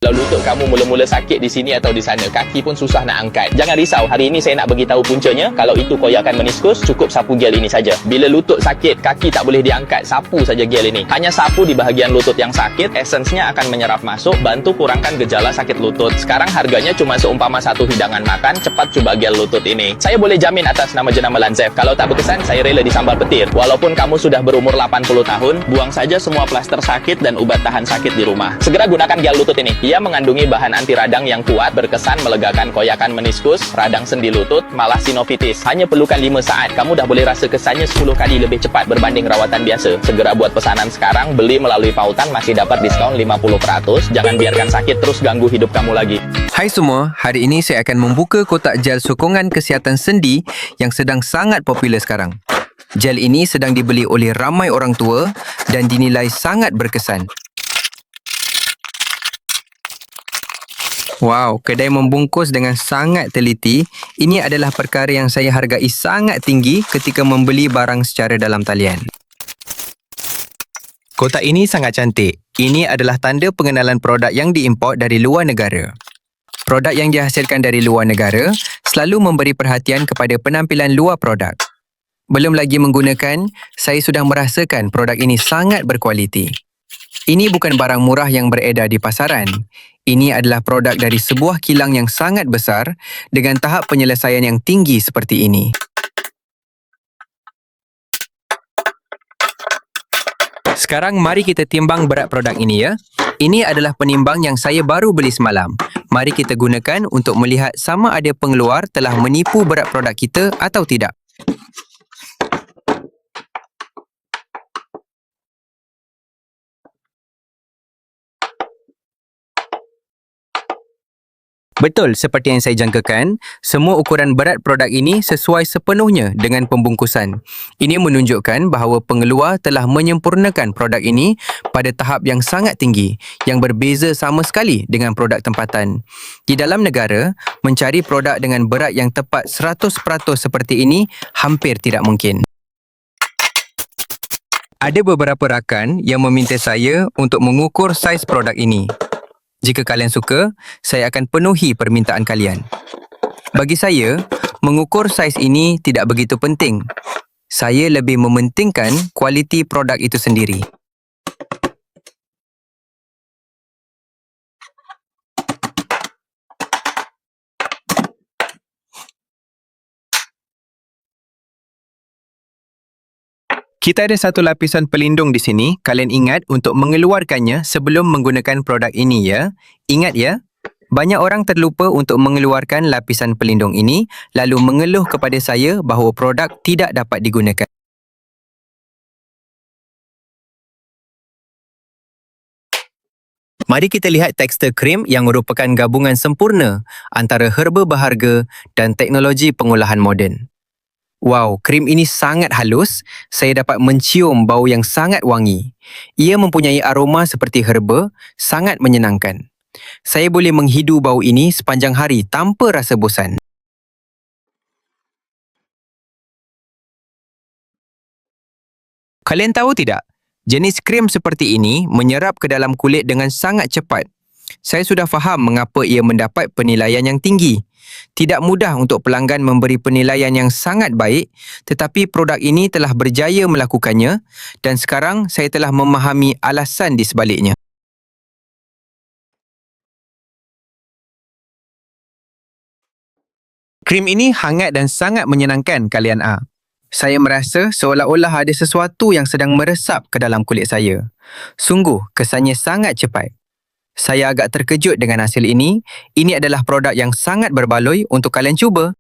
Kalau lutut kamu mula-mula sakit di sini atau di sana, kaki pun susah nak angkat, jangan risau. Hari ini saya nak bagi tahu puncanya. Kalau itu koyakan meniskus, cukup sapu gel ini saja. Bila lutut sakit, kaki tak boleh diangkat, sapu saja gel ini. Hanya sapu di bahagian lutut yang sakit, esensnya akan menyerap masuk, bantu kurangkan gejala sakit lutut. Sekarang harganya cuma seumpama satu hidangan makan. Cepat cuba gel lutut ini. Saya boleh jamin atas nama jenama Lanzef, kalau tak berkesan, saya rela disambal petir. Walaupun kamu sudah berumur 80 tahun, buang saja semua plaster sakit dan ubat tahan sakit di rumah. Segera gunakan gel lutut ini. Ia mengandungi bahan anti radang yang kuat, berkesan melegakan koyakan meniskus, radang sendi lutut, malah sinovitis. Hanya perlukan 5 saat, kamu dah boleh rasa kesannya 10 kali lebih cepat berbanding rawatan biasa. Segera buat pesanan sekarang, beli melalui pautan masih dapat diskaun 50%. Jangan biarkan sakit terus ganggu hidup kamu lagi. Hai semua, hari ini saya akan membuka kotak gel sokongan kesihatan sendi yang sedang sangat popular sekarang. Gel ini sedang dibeli oleh ramai orang tua dan dinilai sangat berkesan. Wow, kedai membungkus dengan sangat teliti. Ini adalah perkara yang saya hargai sangat tinggi ketika membeli barang secara dalam talian. Kotak ini sangat cantik. Ini adalah tanda pengenalan produk yang diimport dari luar negara. Produk yang dihasilkan dari luar negara selalu memberi perhatian kepada penampilan luar produk. Belum lagi menggunakan, saya sudah merasakan produk ini sangat berkualiti. Ini bukan barang murah yang beredar di pasaran. Ini adalah produk dari sebuah kilang yang sangat besar dengan tahap penyelesaian yang tinggi seperti ini. Sekarang mari kita timbang berat produk ini ya. Ini adalah penimbang yang saya baru beli semalam. Mari kita gunakan untuk melihat sama ada pengeluar telah menipu berat produk kita atau tidak. Betul seperti yang saya jangkakan, semua ukuran berat produk ini sesuai sepenuhnya dengan pembungkusan. Ini menunjukkan bahawa pengeluar telah menyempurnakan produk ini pada tahap yang sangat tinggi, yang berbeza sama sekali dengan produk tempatan. Di dalam negara, mencari produk dengan berat yang tepat 100% seperti ini hampir tidak mungkin. Ada beberapa rakan yang meminta saya untuk mengukur saiz produk ini. Jika kalian suka, saya akan penuhi permintaan kalian. Bagi saya, mengukur saiz ini tidak begitu penting. Saya lebih mementingkan kualiti produk itu sendiri. Kita ada satu lapisan pelindung di sini. Kalian ingat untuk mengeluarkannya sebelum menggunakan produk ini ya. Ingat ya. Banyak orang terlupa untuk mengeluarkan lapisan pelindung ini lalu mengeluh kepada saya bahawa produk tidak dapat digunakan. Mari kita lihat tekstur krim yang merupakan gabungan sempurna antara herba berharga dan teknologi pengolahan moden. Wow, krim ini sangat halus. Saya dapat mencium bau yang sangat wangi. Ia mempunyai aroma seperti herba, sangat menyenangkan. Saya boleh menghidu bau ini sepanjang hari tanpa rasa bosan. Kalian tahu tidak? Jenis krim seperti ini menyerap ke dalam kulit dengan sangat cepat. Saya sudah faham mengapa ia mendapat penilaian yang tinggi. Tidak mudah untuk pelanggan memberi penilaian yang sangat baik, tetapi produk ini telah berjaya melakukannya dan sekarang saya telah memahami alasan di sebaliknya. Krim ini hangat dan sangat menyenangkan kalian A. Saya merasa seolah-olah ada sesuatu yang sedang meresap ke dalam kulit saya. Sungguh, kesannya sangat cepat. Saya agak terkejut dengan hasil ini. Ini adalah produk yang sangat berbaloi untuk kalian cuba.